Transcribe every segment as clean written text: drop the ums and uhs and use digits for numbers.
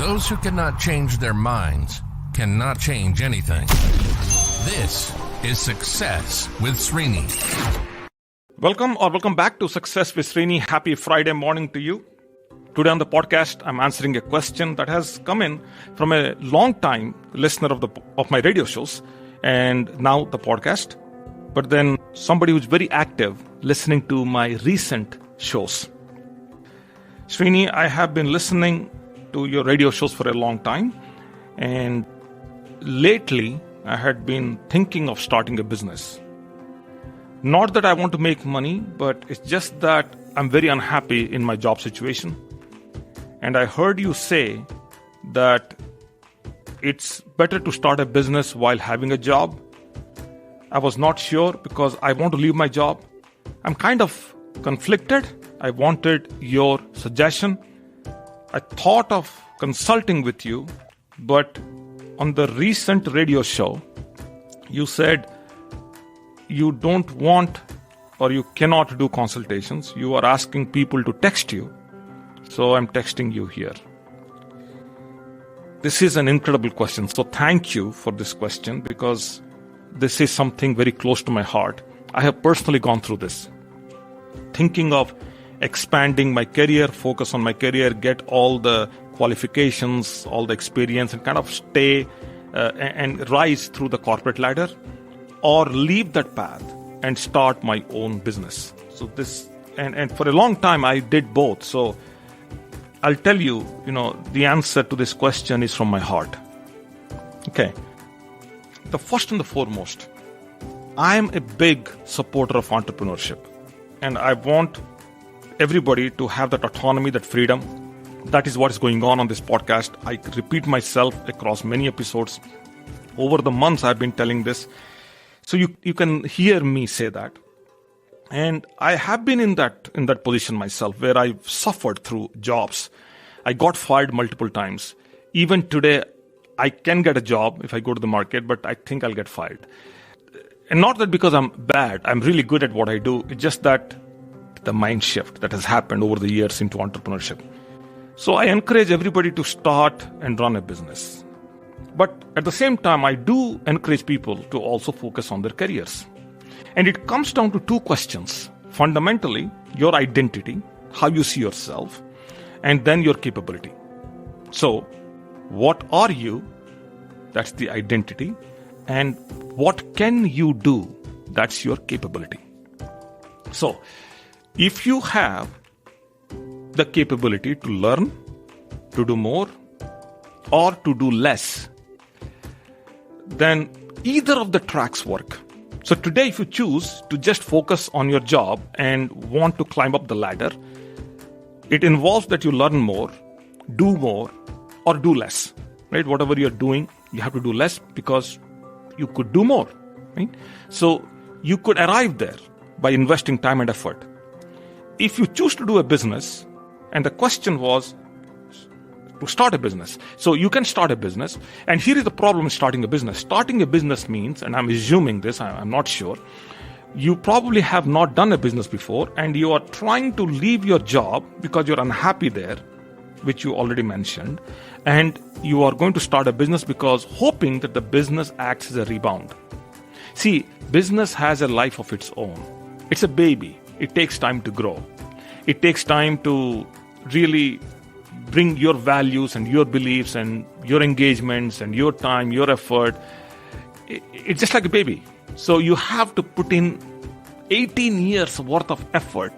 Those who cannot change their minds cannot change anything. This is Success with Srini. Welcome back to Success with Srini. Happy Friday morning to you. Today on the podcast, I'm answering a question that has come in from a long-time listener of my radio shows and now the podcast, but then somebody who's very active listening to my recent shows. Srini, I have been listening to your radio shows for a long time, and lately I had been thinking of starting a business. Not that I want to make money, but it's just that I'm very unhappy in my job situation. And I heard you say that it's better to start a business while having a job. I was not sure because I want to leave my job. I'm kind of conflicted. I wanted your suggestion. I thought of consulting with you, but on the recent radio show, you said you don't want or you cannot do consultations. You are asking people to text you. So I'm texting you here. This is an incredible question. So thank you for this question because this is something very close to my heart. I have personally gone through this. Thinking of expanding my career, focus on my career, get all the qualifications, all the experience, and kind of stay and rise through the corporate ladder, or leave that path and start my own business. So this, and for a long time I did both. So I'll tell you, the answer to this question is from my heart. Okay. The first and the foremost, I am a big supporter of entrepreneurship, and I want everybody to have that autonomy, that freedom. That is what is going on this podcast. I repeat myself across many episodes. Over the months, I've been telling this. So you can hear me say that. And I have been in that position myself where I've suffered through jobs. I got fired multiple times. Even today, I can get a job if I go to the market, but I think I'll get fired. And not that because I'm bad. I'm really good at what I do. It's just that the mind shift that has happened over the years into entrepreneurship. So I encourage everybody to start and run a business. But at the same time, I do encourage people to also focus on their careers. And it comes down to two questions. Fundamentally, your identity, how you see yourself, and then your capability. So, what are you? That's the identity. And what can you do? That's your capability. So, if you have the capability to learn, to do more, or to do less, then either of the tracks work. So today, if you choose to just focus on your job and want to climb up the ladder, it involves that you learn more, do more, or do less, right? Whatever you're doing, you have to do less because you could do more, right? So you could arrive there by investing time and effort. If you choose to do a business, and the question was to start a business. So you can start a business. And here is the problem with starting a business. Starting a business means, and I'm assuming this, I'm not sure, you probably have not done a business before and you are trying to leave your job because you're unhappy there, which you already mentioned. And you are going to start a business because hoping that the business acts as a rebound. See, business has a life of its own. It's a baby. It takes time to grow. It takes time to really bring your values and your beliefs and your engagements and your time, your effort. It's just like a baby. So you have to put in 18 years worth of effort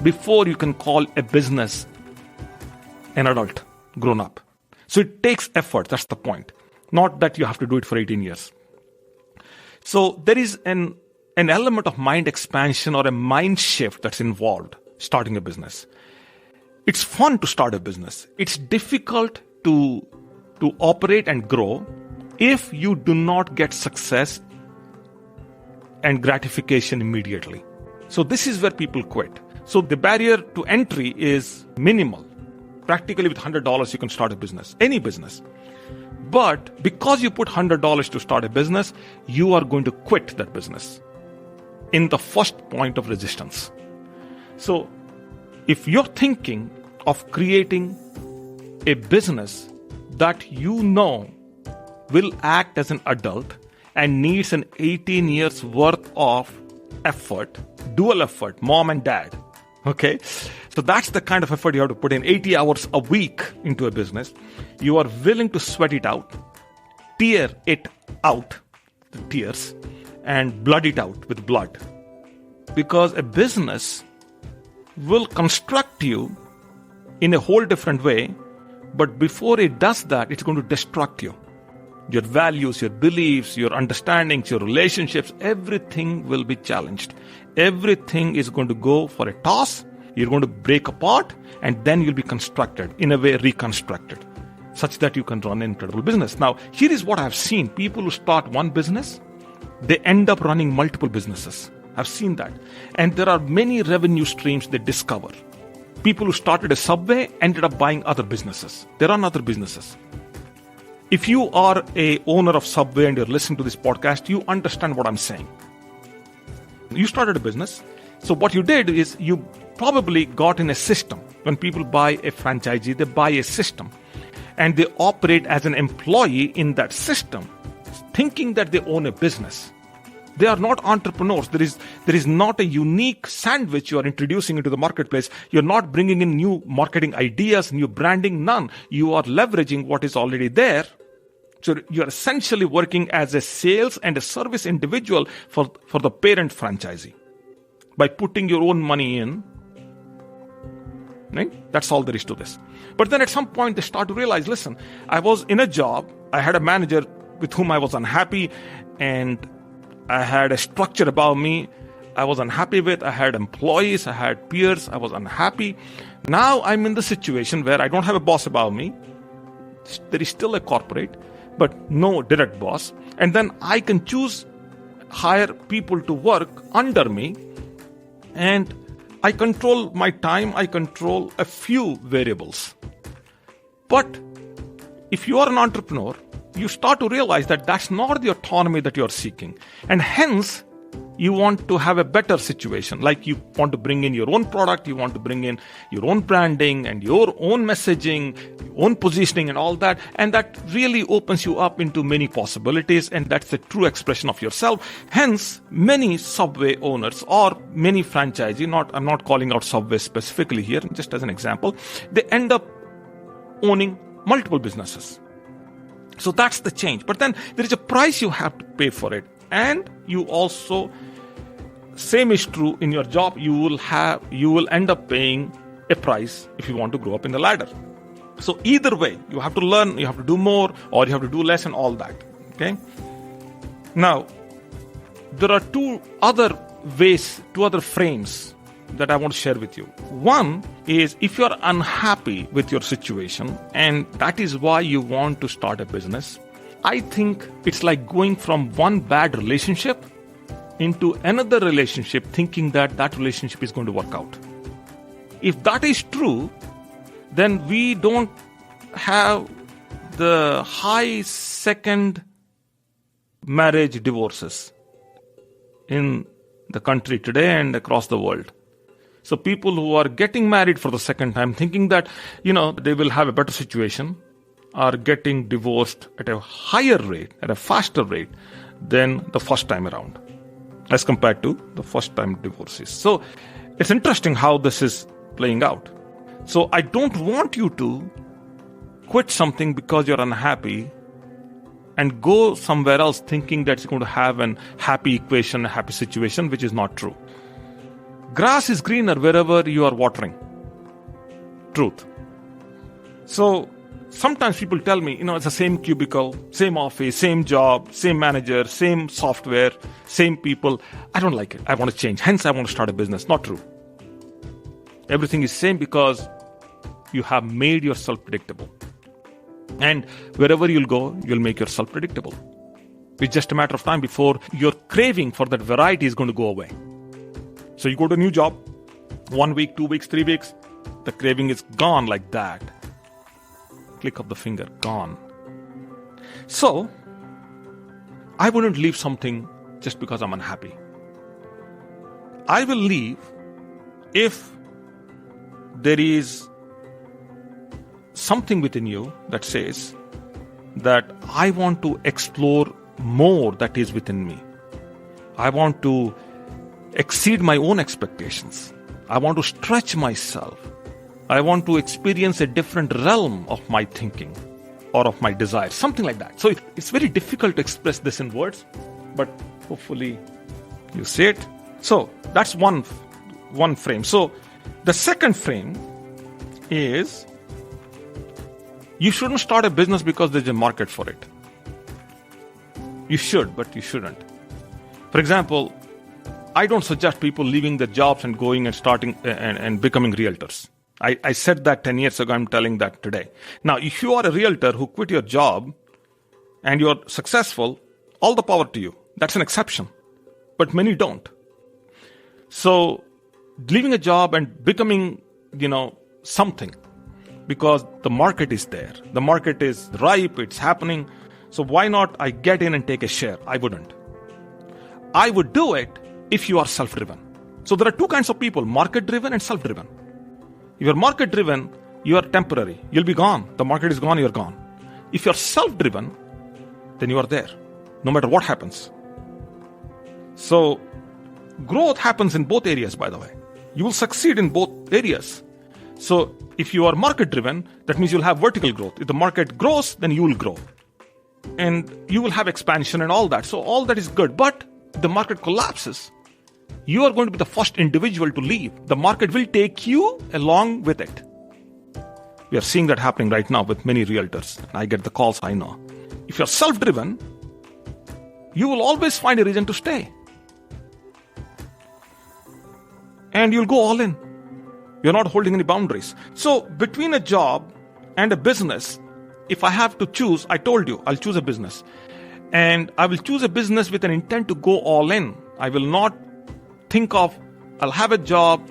before you can call a business an adult, grown up. So it takes effort. That's the point. Not that you have to do it for 18 years. So there is an element of mind expansion or a mind shift that's involved starting a business. It's fun to start a business. It's difficult to operate and grow if you do not get success and gratification immediately. So this is where people quit. So the barrier to entry is minimal. Practically with $100, you can start a business, any business. But because you put $100 to start a business, you are going to quit that business in the first point of resistance. So if you're thinking of creating a business that you know will act as an adult and needs an 18 years worth of effort, dual effort, mom and dad. Okay? So that's the kind of effort you have to put in, 80 hours a week into a business. You are willing to sweat it out, tear it out, the tears, and blood it out with blood. Because a business will construct you in a whole different way, but before it does that, it's going to destruct you. Your values, your beliefs, your understandings, your relationships, everything will be challenged. Everything is going to go for a toss. You're going to break apart, and then you'll be constructed, in a way reconstructed, such that you can run an incredible business. Now, here is what I've seen. People who start one business, they end up running multiple businesses. I've seen that. And there are many revenue streams they discover. People who started a Subway ended up buying other businesses. They run other businesses. If you are a owner of Subway and you're listening to this podcast, you understand what I'm saying. You started a business. So what you did is you probably got in a system. When people buy a franchisee, they buy a system. And they operate as an employee in that system, thinking that they own a business. They are not entrepreneurs. There is not a unique sandwich you are introducing into the marketplace. You're not bringing in new marketing ideas, new branding, none. You are leveraging what is already there. So you're essentially working as a sales and a service individual for the parent franchisee by putting your own money in. Right? That's all there is to this. But then at some point they start to realize, listen, I was in a job. I had a manager with whom I was unhappy, and I had a structure above me I was unhappy with. I had employees, I had peers, I was unhappy. Now I'm in the situation where I don't have a boss above me. There is still a corporate, but no direct boss. And then I can hire people to work under me, and I control my time, I control a few variables. But if you are an entrepreneur, you start to realize that that's not the autonomy that you're seeking. And hence, you want to have a better situation. Like you want to bring in your own product, you want to bring in your own branding and your own messaging, your own positioning and all that. And that really opens you up into many possibilities. And that's the true expression of yourself. Hence, many Subway owners or many franchisees, I'm not calling out Subway specifically here, just as an example, they end up owning multiple businesses. So that's the change. But then there is a price you have to pay for it. And you also, same is true in your job, you will end up paying a price if you want to grow up in the ladder. So either way, you have to learn, you have to do more, or you have to do less and all that. Okay? Now, there are two other frames that I want to share with you. One is if you're unhappy with your situation and that is why you want to start a business, I think it's like going from one bad relationship into another relationship thinking that relationship is going to work out. If that is true, then we don't have the high second marriage divorces in the country today and across the world. So people who are getting married for the second time thinking that, they will have a better situation are getting divorced at a higher rate, at a faster rate than the first time around, as compared to the first time divorces. So it's interesting how this is playing out. So I don't want you to quit something because you're unhappy and go somewhere else thinking that you're going to have an happy equation, a happy situation, which is not true. Grass is greener wherever you are watering. Truth. So sometimes people tell me, it's the same cubicle, same office, same job, same manager, same software, same people. I don't like it. I want to change. Hence, I want to start a business. Not true. Everything is same because you have made yourself predictable. And wherever you'll go, you'll make yourself predictable. It's just a matter of time before your craving for that variety is going to go away. So you go to a new job, 1 week, 2 weeks, 3 weeks, the craving is gone like that. Click of the finger, gone. So, I wouldn't leave something just because I'm unhappy. I will leave if there is something within you that says, that I want to explore more that is within me. I want to exceed my own expectations. I want to stretch myself. I want to experience a different realm of my thinking or of my desires, something like that. So it's very difficult to express this in words, but hopefully you see it. So that's one frame. So the second frame is you shouldn't start a business because there's a market for it. You should, but you shouldn't. For example, I don't suggest people leaving their jobs and going and starting and becoming realtors. I said that 10 years ago, I'm telling that today. Now, if you are a realtor who quit your job and you're successful, all the power to you. That's an exception. But many don't. So, leaving a job and becoming, something, because the market is there. The market is ripe, it's happening. So why not I get in and take a share? I wouldn't. I would do it if you are self-driven. So there are two kinds of people, market-driven and self-driven. If you're market-driven, you are temporary. You'll be gone. The market is gone, you're gone. If you're self-driven, then you are there, no matter what happens. So growth happens in both areas, by the way. You will succeed in both areas. So if you are market-driven, that means you'll have vertical growth. If the market grows, then you will grow. And you will have expansion and all that. So all that is good. But if the market collapses, you are going to be the first individual to leave. The market will take you along with it. We are seeing that happening right now with many realtors. I get the calls, I know. If you're self-driven, you will always find a reason to stay. And you'll go all in. You're not holding any boundaries. So between a job and a business, if I have to choose, I told you, I'll choose a business. And I will choose a business with an intent to go all in. I will not think of, I'll have a job,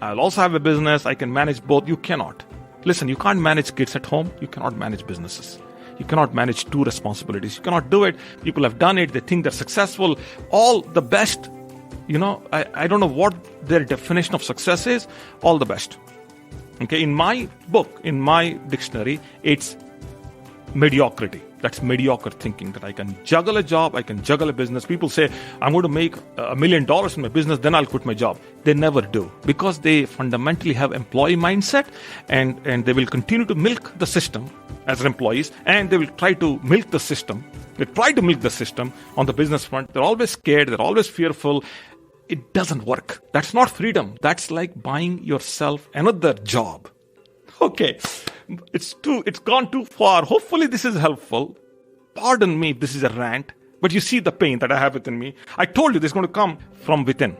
I'll also have a business, I can manage both. You cannot. Listen, you can't manage kids at home. You cannot manage businesses. You cannot manage two responsibilities. You cannot do it. People have done it. They think they're successful. All the best. I don't know what their definition of success is. All the best. Okay, in my book, in my dictionary, it's mediocrity. That's mediocre thinking, that I can juggle a job, I can juggle a business. People say, I'm going to make $1 million in my business, then I'll quit my job. They never do, because they fundamentally have employee mindset, and they will continue to milk the system as employees, and they will try to milk the system. They try to milk the system on the business front. They're always scared, they're always fearful. It doesn't work. That's not freedom. That's like buying yourself another job. Okay. It's gone too far. Hopefully this is helpful. Pardon me if this is a rant, but you see the pain that I have within me. I told you this is going to come from within.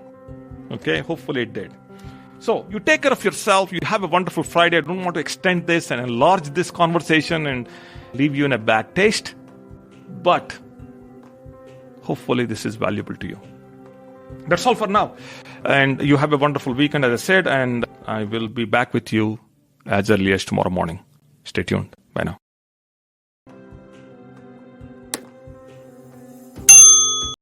Okay, hopefully it did. So you take care of yourself. You have a wonderful Friday. I don't want to extend this and enlarge this conversation and leave you in a bad taste, but hopefully this is valuable to you. That's all for now. And you have a wonderful weekend, as I said, and I will be back with you as early as tomorrow morning. Stay tuned. Bye now.